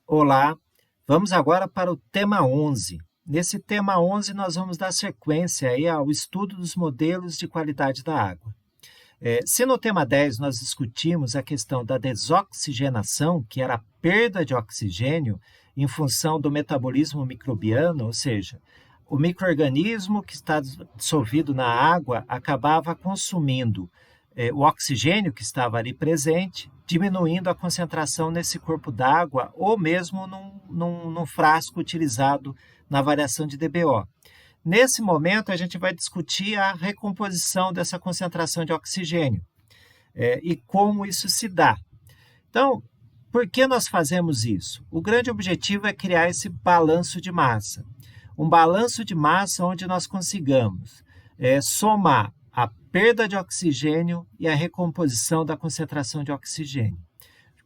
Olá, vamos agora para o tema 11. Nesse tema 11, nós vamos dar sequência aí ao estudo dos modelos de qualidade da água. Se no tema 10 nós discutimos a questão da desoxigenação, que era a perda de oxigênio em função do metabolismo microbiano, ou seja, o micro-organismo que está dissolvido na água acabava consumindo o oxigênio que estava ali presente, diminuindo a concentração nesse corpo d'água ou mesmo num frasco utilizado na variação de DBO. Nesse momento, a gente vai discutir a recomposição dessa concentração de oxigênio e como isso se dá. Então, por que nós fazemos isso? O grande objetivo é criar esse balanço de massa. Um balanço de massa onde nós consigamos somar a perda de oxigênio e a recomposição da concentração de oxigênio.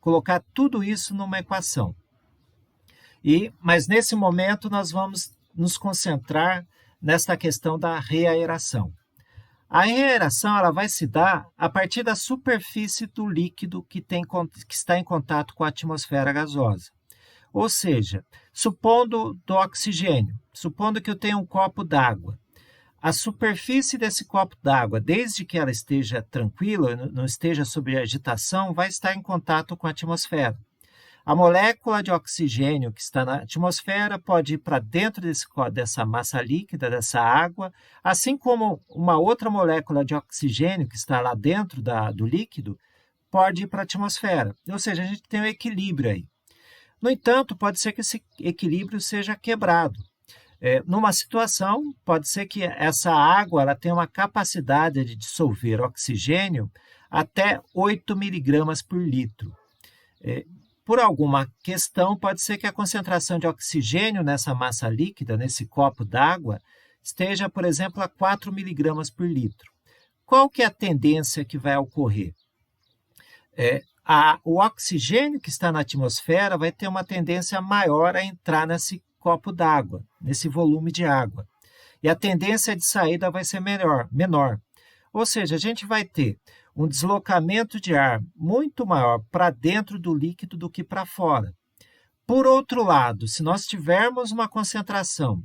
Colocar tudo isso numa equação. Mas nesse momento nós vamos nos concentrar nesta questão da reaeração. A reaeração ela vai se dar a partir da superfície do líquido que está em contato com a atmosfera gasosa. Ou seja, supondo do oxigênio, supondo que eu tenho um copo d'água, a superfície desse copo d'água, desde que ela esteja tranquila, não esteja sob agitação, vai estar em contato com a atmosfera. A molécula de oxigênio que está na atmosfera pode ir para dentro dessa massa líquida, dessa água, assim como uma outra molécula de oxigênio que está lá dentro do líquido pode ir para a atmosfera. Ou seja, a gente tem um equilíbrio aí. No entanto, pode ser que esse equilíbrio seja quebrado. Numa situação, pode ser que essa água ela tenha uma capacidade de dissolver oxigênio até 8 miligramas por litro. Por alguma questão, pode ser que a concentração de oxigênio nessa massa líquida, nesse copo d'água, esteja, por exemplo, a 4 miligramas por litro. Qual que é a tendência que vai ocorrer? O oxigênio que está na atmosfera vai ter uma tendência maior a entrar nesse copo d'água, nesse volume de água. E a tendência de saída vai ser menor. Ou seja, a gente vai ter um deslocamento de ar muito maior para dentro do líquido do que para fora. Por outro lado, se nós tivermos uma concentração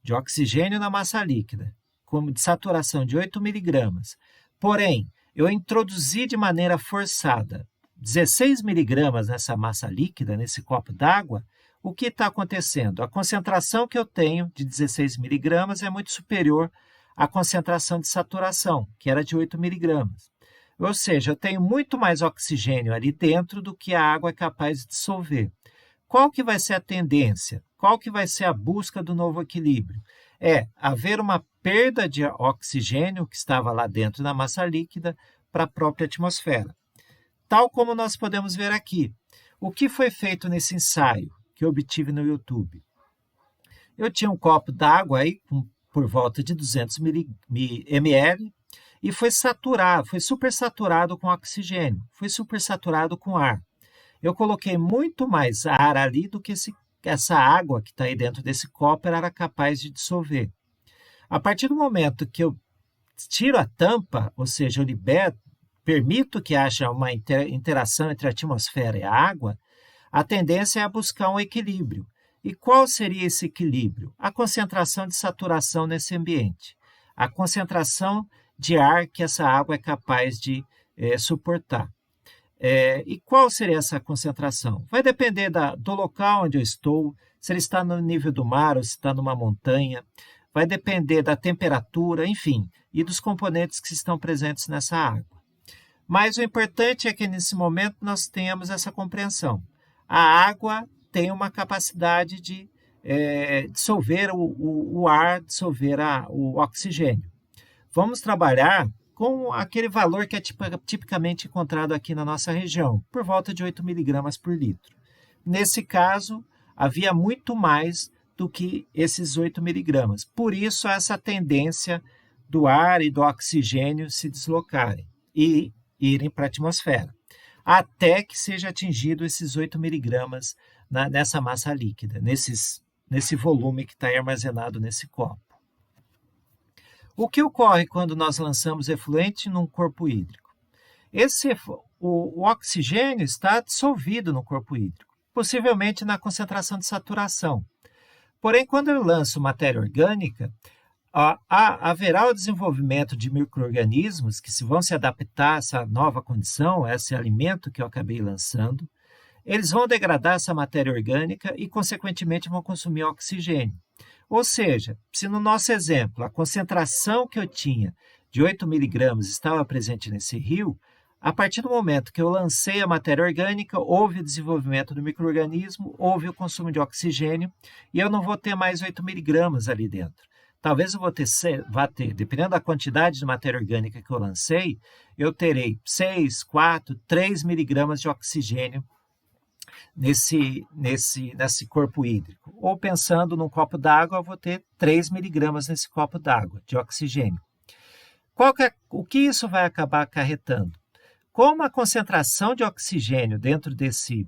de oxigênio na massa líquida, como de saturação de 8 miligramas, porém, eu introduzi de maneira forçada 16 miligramas nessa massa líquida, nesse copo d'água, o que está acontecendo? A concentração que eu tenho de 16 miligramas é muito superior à concentração de saturação, que era de 8 miligramas. Ou seja, eu tenho muito mais oxigênio ali dentro do que a água é capaz de dissolver. Qual que vai ser a tendência? Qual que vai ser a busca do novo equilíbrio? É haver uma perda de oxigênio que estava lá dentro da massa líquida para a própria atmosfera. Tal como nós podemos ver aqui. O que foi feito nesse ensaio que eu obtive no YouTube? Eu tinha um copo d'água aí por volta de 200 ml e foi super saturado com oxigênio, foi super saturado com ar. Eu coloquei muito mais ar ali do que essa água que está aí dentro desse copo era capaz de dissolver. A partir do momento que eu tiro a tampa, ou seja, eu permito que haja uma interação entre a atmosfera e a água, a tendência é a buscar um equilíbrio. E qual seria esse equilíbrio? A concentração de saturação nesse ambiente. A concentração de ar que essa água é capaz de suportar. E qual seria essa concentração? Vai depender do local onde eu estou, se ele está no nível do mar ou se está numa montanha. Vai depender da temperatura, enfim, e dos componentes que estão presentes nessa água. Mas o importante é que nesse momento nós tenhamos essa compreensão. A água tem uma capacidade de dissolver o ar, dissolver o oxigênio. Vamos trabalhar com aquele valor que é tipicamente encontrado aqui na nossa região, por volta de 8 miligramas por litro. Nesse caso, havia muito mais do que esses 8 miligramas. Por isso, essa tendência do ar e do oxigênio se deslocarem e irem para a atmosfera, até que seja atingido esses 8 miligramas nessa massa líquida, nesse volume que está armazenado nesse copo. O que ocorre quando nós lançamos efluente num corpo hídrico? O oxigênio está dissolvido no corpo hídrico. possivelmente na concentração de saturação. Porém, quando eu lanço matéria orgânica, haverá o desenvolvimento de micro-organismos que vão se adaptar a essa nova condição, a esse alimento que eu acabei lançando. Eles vão degradar essa matéria orgânica e, consequentemente, vão consumir oxigênio. Ou seja, se no nosso exemplo a concentração que eu tinha de 8 miligramas estava presente nesse rio, a partir do momento que eu lancei a matéria orgânica, houve o desenvolvimento do micro-organismo, houve o consumo de oxigênio, e eu não vou ter mais 8 miligramas ali dentro. Talvez eu vá ter, dependendo da quantidade de matéria orgânica que eu lancei, eu terei 6, 4, 3 miligramas de oxigênio nesse corpo hídrico. Ou pensando num copo d'água, eu vou ter 3 miligramas nesse copo d'água de oxigênio. O que isso vai acabar acarretando? Como a concentração de oxigênio dentro desse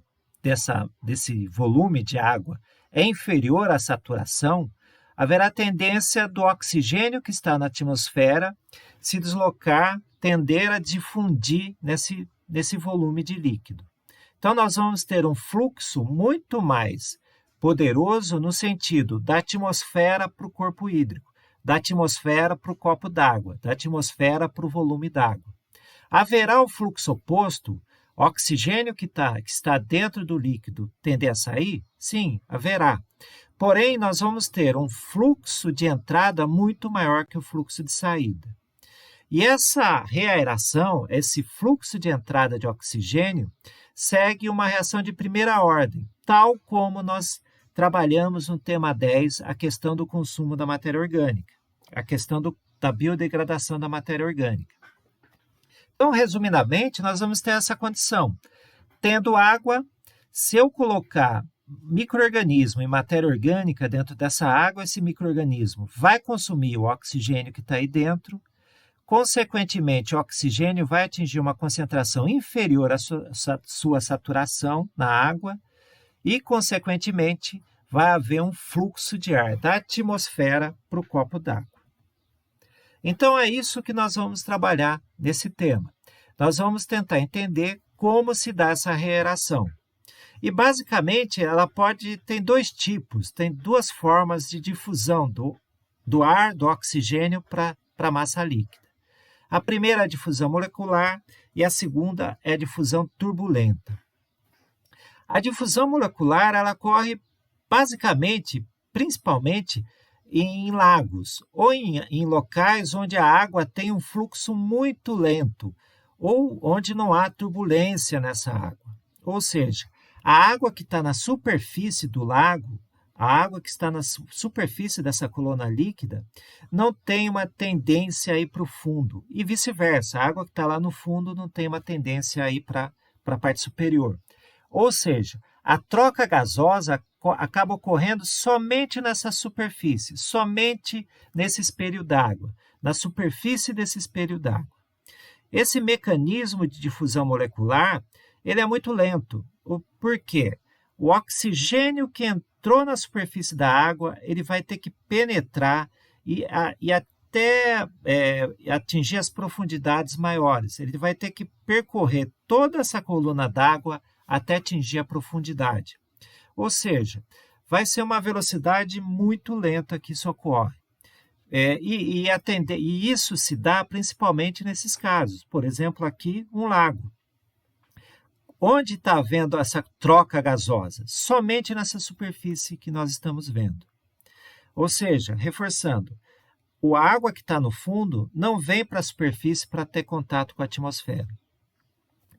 volume de água é inferior à saturação, haverá tendência do oxigênio que está na atmosfera se deslocar, tender a difundir nesse volume de líquido. Então, nós vamos ter um fluxo muito mais poderoso no sentido da atmosfera para o corpo hídrico, da atmosfera para o copo d'água, da atmosfera para o volume d'água. Haverá o fluxo oposto, o oxigênio que está dentro do líquido tender a sair? Sim, haverá. Porém, nós vamos ter um fluxo de entrada muito maior que o fluxo de saída. E essa reaeração, esse fluxo de entrada de oxigênio, segue uma reação de primeira ordem, tal como nós trabalhamos no tema 10, a questão do consumo da matéria orgânica, a questão da biodegradação da matéria orgânica. Então, resumidamente, nós vamos ter essa condição. Tendo água, se eu colocar micro-organismo e matéria orgânica dentro dessa água, esse micro-organismo vai consumir o oxigênio que está aí dentro. Consequentemente, o oxigênio vai atingir uma concentração inferior à sua saturação na água e, consequentemente, vai haver um fluxo de ar da atmosfera para o copo d'água. Então, é isso que nós vamos trabalhar nesse tema. Nós vamos tentar entender como se dá essa reaeração. E, basicamente, tem dois tipos, tem duas formas de difusão do ar, do oxigênio para a massa líquida. A primeira é a difusão molecular e a segunda é a difusão turbulenta. A difusão molecular ela ocorre basicamente, principalmente, em lagos ou em locais onde a água tem um fluxo muito lento ou onde não há turbulência nessa água. Ou seja, a água que está na superfície do lago, a água que está na superfície dessa coluna líquida, não tem uma tendência a ir para o fundo. E vice-versa, a água que está lá no fundo não tem uma tendência a ir para a parte superior. Ou seja, a troca gasosa acaba ocorrendo somente nessa superfície, somente nesse espelho d'água, na superfície desse espelho d'água. Esse mecanismo de difusão molecular, ele é muito lento. Por quê? O oxigênio que entrou na superfície da água, ele vai ter que penetrar e até atingir as profundidades maiores. Ele vai ter que percorrer toda essa coluna d'água até atingir a profundidade. Ou seja, vai ser uma velocidade muito lenta que isso ocorre. E isso se dá principalmente nesses casos. Por exemplo, aqui, um lago. Onde está havendo essa troca gasosa? Somente nessa superfície que nós estamos vendo. Ou seja, reforçando, a água que está no fundo não vem para a superfície para ter contato com a atmosfera.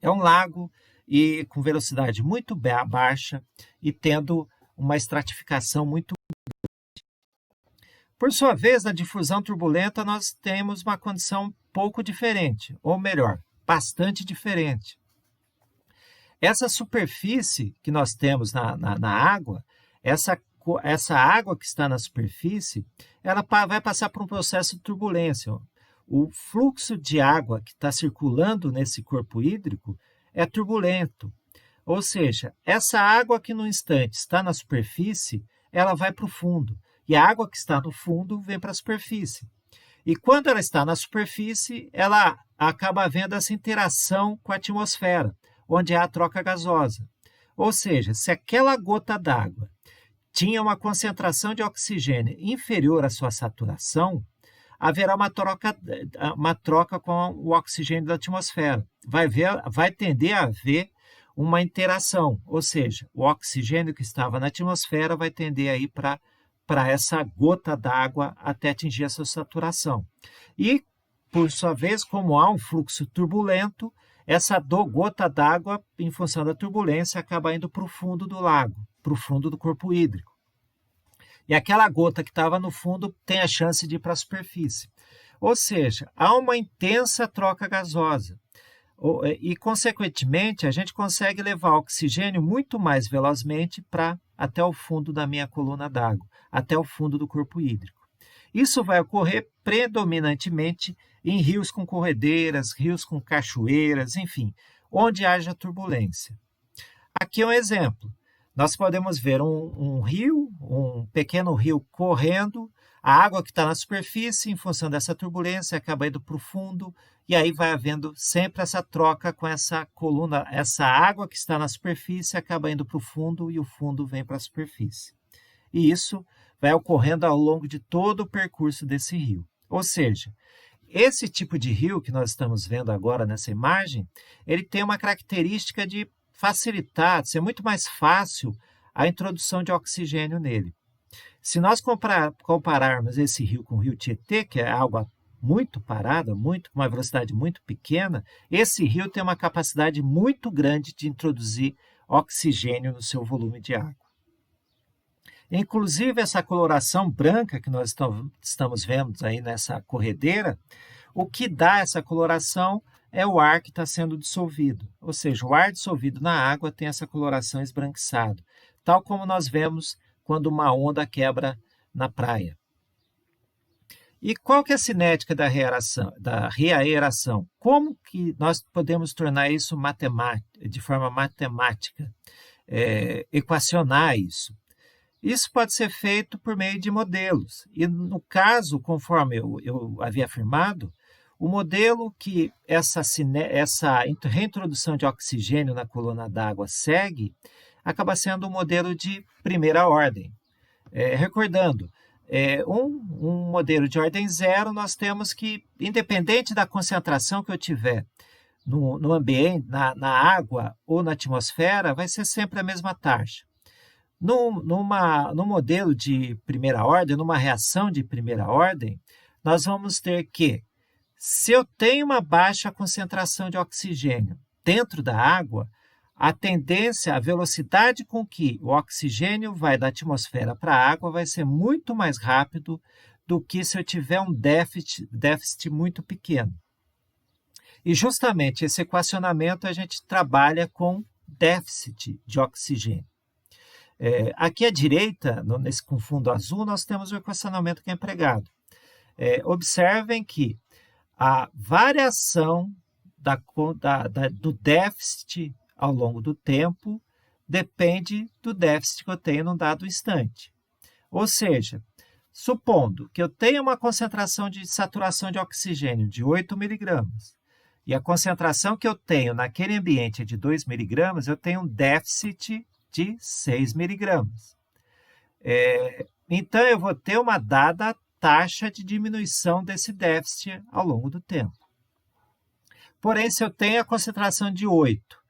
É um lago e com velocidade muito baixa e tendo uma estratificação muito grande. Por sua vez, na difusão turbulenta, nós temos uma condição um pouco diferente, ou melhor, bastante diferente. Essa superfície que nós temos na água, essa água que está na superfície, ela vai passar por um processo de turbulência. O fluxo de água que está circulando nesse corpo hídrico é turbulento. Ou seja, essa água que no instante está na superfície, ela vai para o fundo. E a água que está no fundo vem para a superfície. E quando ela está na superfície, ela acaba havendo essa interação com a atmosfera, onde há a troca gasosa. Ou seja, se aquela gota d'água tinha uma concentração de oxigênio inferior à sua saturação, haverá uma troca com o oxigênio da atmosfera. Vai tender a haver uma interação, ou seja, o oxigênio que estava na atmosfera vai tender a ir para essa gota d'água até atingir a sua saturação. E, por sua vez, como há um fluxo turbulento, essa gota d'água, em função da turbulência, acaba indo para o fundo do lago, para o fundo do corpo hídrico. E aquela gota que estava no fundo tem a chance de ir para a superfície. Ou seja, há uma intensa troca gasosa. E, consequentemente, a gente consegue levar oxigênio muito mais velozmente até o fundo da minha coluna d'água, até o fundo do corpo hídrico. Isso vai ocorrer predominantemente em rios com corredeiras, rios com cachoeiras, enfim, onde haja turbulência. Aqui é um exemplo. Nós podemos ver um rio, um pequeno rio correndo, a água que está na superfície, em função dessa turbulência, acaba indo para o fundo, e aí vai havendo sempre essa troca com essa coluna, essa água que está na superfície acaba indo para o fundo e o fundo vem para a superfície. E isso vai ocorrendo ao longo de todo o percurso desse rio. Ou seja, esse tipo de rio que nós estamos vendo agora nessa imagem, ele tem uma característica de facilitar, de ser muito mais fácil a introdução de oxigênio nele. Se nós compararmos esse rio com o rio Tietê, que é água muito parada, com uma velocidade muito pequena, esse rio tem uma capacidade muito grande de introduzir oxigênio no seu volume de água. Inclusive, essa coloração branca que nós estamos vendo aí nessa corredeira, o que dá essa coloração é o ar que está sendo dissolvido. Ou seja, o ar dissolvido na água tem essa coloração esbranquiçada, tal como nós vemos quando uma onda quebra na praia. E qual que é a cinética da reaeração? Como que nós podemos tornar isso de forma matemática, equacionar isso? Isso pode ser feito por meio de modelos. E no caso, conforme eu havia afirmado, o modelo que essa reintrodução de oxigênio na coluna d'água segue acaba sendo um modelo de primeira ordem. Recordando, um modelo de ordem zero, nós temos que, independente da concentração que eu tiver no ambiente, na água ou na atmosfera, vai ser sempre a mesma taxa. No modelo de primeira ordem, numa reação de primeira ordem, nós vamos ter que, se eu tenho uma baixa concentração de oxigênio dentro da água, a tendência, a velocidade com que o oxigênio vai da atmosfera para a água vai ser muito mais rápido do que se eu tiver um déficit muito pequeno. E justamente esse equacionamento a gente trabalha com déficit de oxigênio. Aqui à direita, com fundo azul, nós temos o equacionamento que é empregado. Observem que a variação do déficit ao longo do tempo depende do déficit que eu tenho num dado instante. Ou seja, supondo que eu tenha uma concentração de saturação de oxigênio de 8 miligramas e a concentração que eu tenho naquele ambiente é de 2 miligramas, eu tenho um déficit de 6 miligramas. Então, eu vou ter uma dada taxa de diminuição desse déficit ao longo do tempo. Porém, se eu tenho a concentração de 8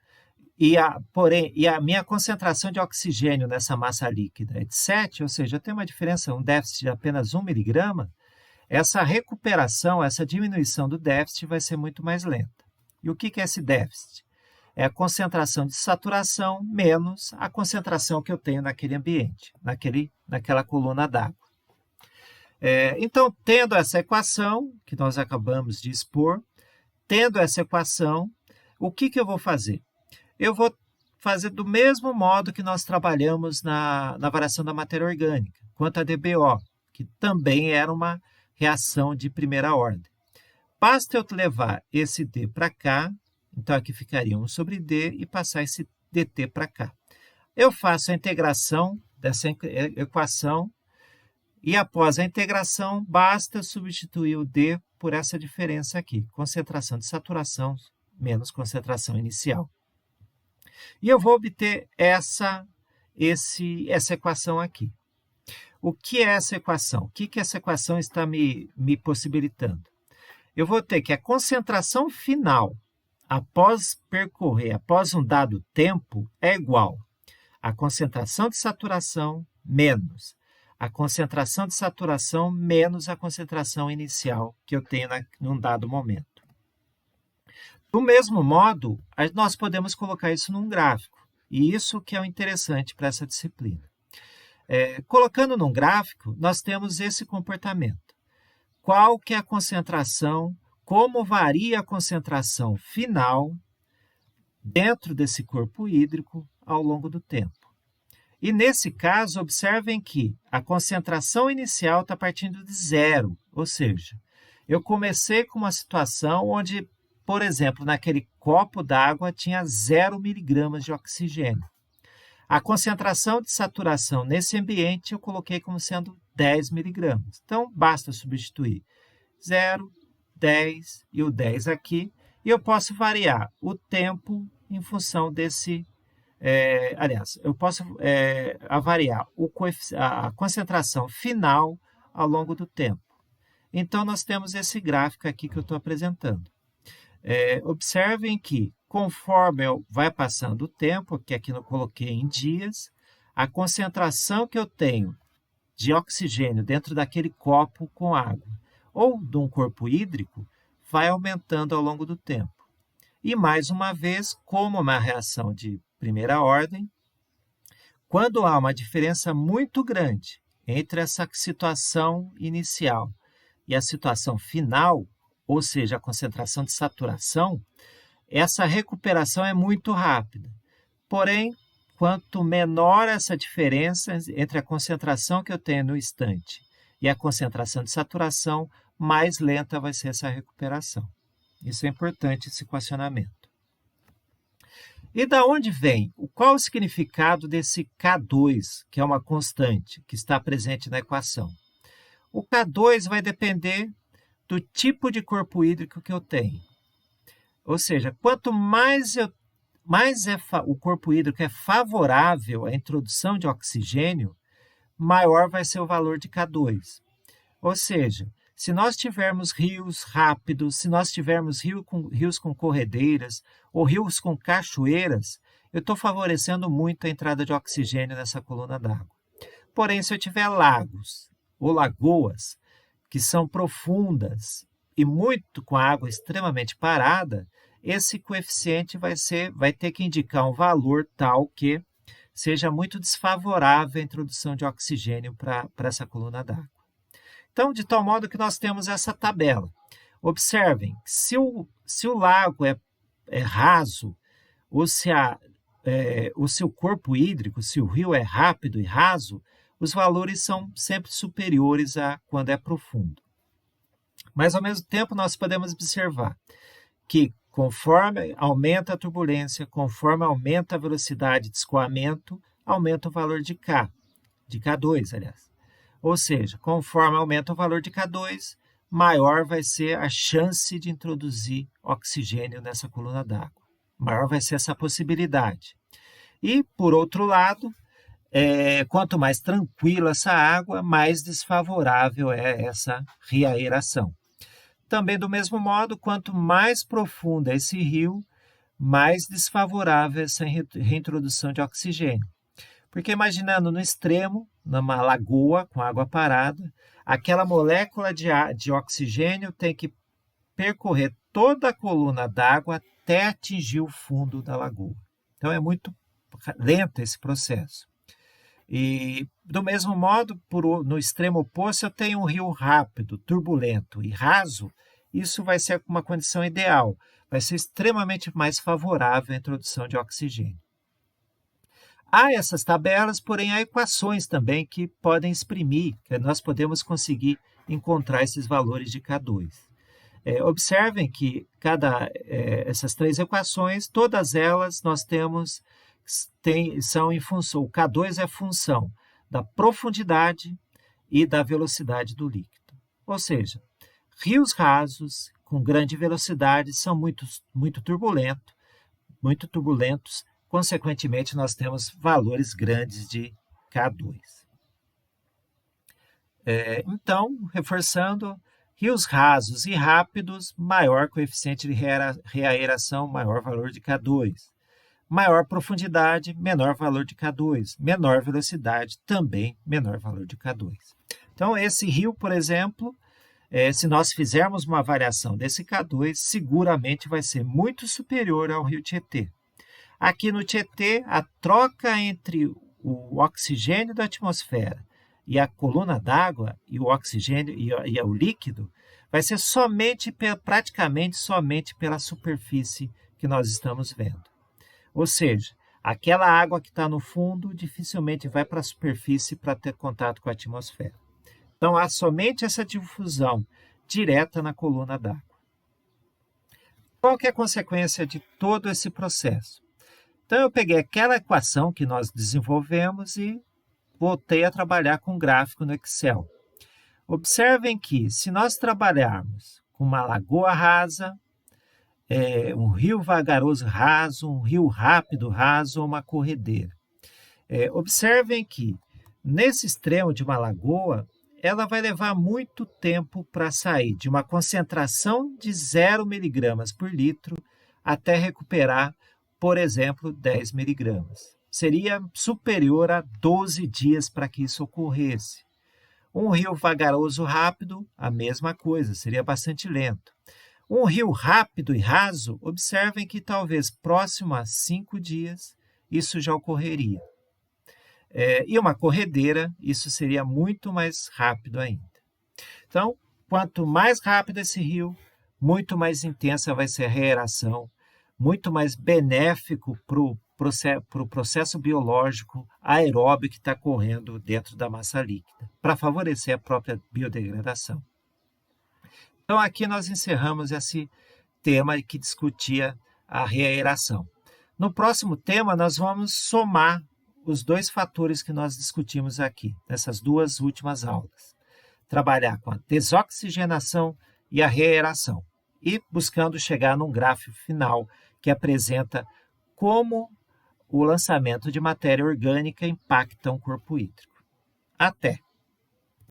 e a minha concentração de oxigênio nessa massa líquida é de 7, ou seja, eu tenho uma diferença, um déficit de apenas 1 miligrama, essa recuperação, essa diminuição do déficit vai ser muito mais lenta. E o que é esse déficit? É a concentração de saturação menos a concentração que eu tenho naquele ambiente, naquela coluna d'água. Então, tendo essa equação, que nós acabamos de expor, tendo essa equação, o que eu vou fazer? Eu vou fazer do mesmo modo que nós trabalhamos na variação da matéria orgânica, quanto a DBO, que também era uma reação de primeira ordem. Basta eu levar esse D para cá, então aqui ficaria 1 sobre D e passar esse dt para cá. Eu faço a integração dessa equação e após a integração basta substituir o D por essa diferença aqui, concentração de saturação menos concentração inicial. E eu vou obter essa equação aqui. O que é essa equação? O que essa equação está me possibilitando? Eu vou ter que a concentração final, após um dado tempo, é igual à concentração de saturação menos a concentração de saturação menos a concentração inicial que eu tenho num dado momento. Do mesmo modo, nós podemos colocar isso num gráfico, e isso que é o interessante para essa disciplina. Colocando num gráfico, nós temos esse comportamento. Qual que é a concentração, como varia a concentração final dentro desse corpo hídrico ao longo do tempo. E nesse caso, observem que a concentração inicial está partindo de zero, ou seja, eu comecei com uma situação onde, por exemplo, naquele copo d'água tinha 0 miligramas de oxigênio. A concentração de saturação nesse ambiente eu coloquei como sendo 10 miligramas. Então, basta substituir 0, 10 e o 10 aqui, e eu posso variar o tempo em função desse... eu posso variar a concentração final ao longo do tempo. Então, nós temos esse gráfico aqui que eu estou apresentando. Observem que, conforme vai passando o tempo, que aqui eu coloquei em dias, a concentração que eu tenho de oxigênio dentro daquele copo com água ou de um corpo hídrico vai aumentando ao longo do tempo. E, mais uma vez, como uma reação de primeira ordem, quando há uma diferença muito grande entre essa situação inicial e a situação final, ou seja, a concentração de saturação, essa recuperação é muito rápida. Porém, quanto menor essa diferença entre a concentração que eu tenho no instante e a concentração de saturação, mais lenta vai ser essa recuperação. Isso é importante, esse equacionamento. E da onde vem? Qual o significado desse K2, que é uma constante, que está presente na equação? O K2 vai depender do tipo de corpo hídrico que eu tenho. Ou seja, quanto mais o corpo hídrico é favorável à introdução de oxigênio, maior vai ser o valor de K2. Ou seja, se nós tivermos rios rápidos, se nós tivermos rios com corredeiras ou rios com cachoeiras, eu estou favorecendo muito a entrada de oxigênio nessa coluna d'água. Porém, se eu tiver lagos ou lagoas que são profundas e muito com a água extremamente parada, esse coeficiente vai ter que indicar um valor tal que seja muito desfavorável à introdução de oxigênio para essa coluna d'água. Então, de tal modo que nós temos essa tabela. Observem, se o lago é raso, ou se o corpo hídrico, se o rio é rápido e raso, os valores são sempre superiores a quando é profundo. Mas, ao mesmo tempo, nós podemos observar que, conforme aumenta a turbulência, conforme aumenta a velocidade de escoamento, aumenta o valor de K2, aliás. Ou seja, conforme aumenta o valor de K2, maior vai ser a chance de introduzir oxigênio nessa coluna d'água. Maior vai ser essa possibilidade. E, por outro lado, quanto mais tranquila essa água, mais desfavorável é essa reaeração. Também, do mesmo modo, quanto mais profundo é esse rio, mais desfavorável é essa reintrodução de oxigênio. Porque imaginando no extremo, numa lagoa com água parada, aquela molécula de oxigênio tem que percorrer toda a coluna d'água até atingir o fundo da lagoa. Então, é muito lento esse processo. E, do mesmo modo, no extremo oposto, eu tenho um rio rápido, turbulento e raso, isso vai ser uma condição ideal, vai ser extremamente mais favorável à introdução de oxigênio. Há essas tabelas, porém há equações também que podem exprimir, que nós podemos conseguir encontrar esses valores de K2. Observem que essas três equações, todas elas nós são em função, o K2 é função da profundidade e da velocidade do líquido. Ou seja, rios rasos com grande velocidade são muito turbulentos, consequentemente, nós temos valores grandes de K2. Então, reforçando, rios rasos e rápidos, maior coeficiente de reaeração, maior valor de K2. Maior profundidade, menor valor de K2. Menor velocidade, também menor valor de K2. Então, esse rio, por exemplo, se nós fizermos uma variação desse K2, seguramente vai ser muito superior ao rio Tietê. Aqui no Tietê, a troca entre o oxigênio da atmosfera e a coluna d'água, e o oxigênio e o líquido, vai ser praticamente somente pela superfície que nós estamos vendo. Ou seja, aquela água que está no fundo dificilmente vai para a superfície para ter contato com a atmosfera. Então, há somente essa difusão direta na coluna d'água. Qual que é a consequência de todo esse processo? Então, eu peguei aquela equação que nós desenvolvemos e voltei a trabalhar com gráfico no Excel. Observem que, se nós trabalharmos com uma lagoa rasa, um rio vagaroso raso, um rio rápido raso ou uma corredeira. Observem que, nesse extremo de uma lagoa, ela vai levar muito tempo para sair de uma concentração de 0 miligramas por litro até recuperar, por exemplo, 10 miligramas. Seria superior a 12 dias para que isso ocorresse. Um rio vagaroso rápido, a mesma coisa, seria bastante lento. Um rio rápido e raso, observem que talvez próximo a 5 dias isso já ocorreria. E uma corredeira, isso seria muito mais rápido ainda. Então, quanto mais rápido esse rio, muito mais intensa vai ser a reaeração, muito mais benéfico para o processo biológico aeróbio que está correndo dentro da massa líquida, para favorecer a própria biodegradação. Então, aqui nós encerramos esse tema que discutia a reaeração. No próximo tema, nós vamos somar os dois fatores que nós discutimos aqui, nessas duas últimas aulas. Trabalhar com a desoxigenação e a reaeração, e buscando chegar num gráfico final que apresenta como o lançamento de matéria orgânica impacta um corpo hídrico. Até!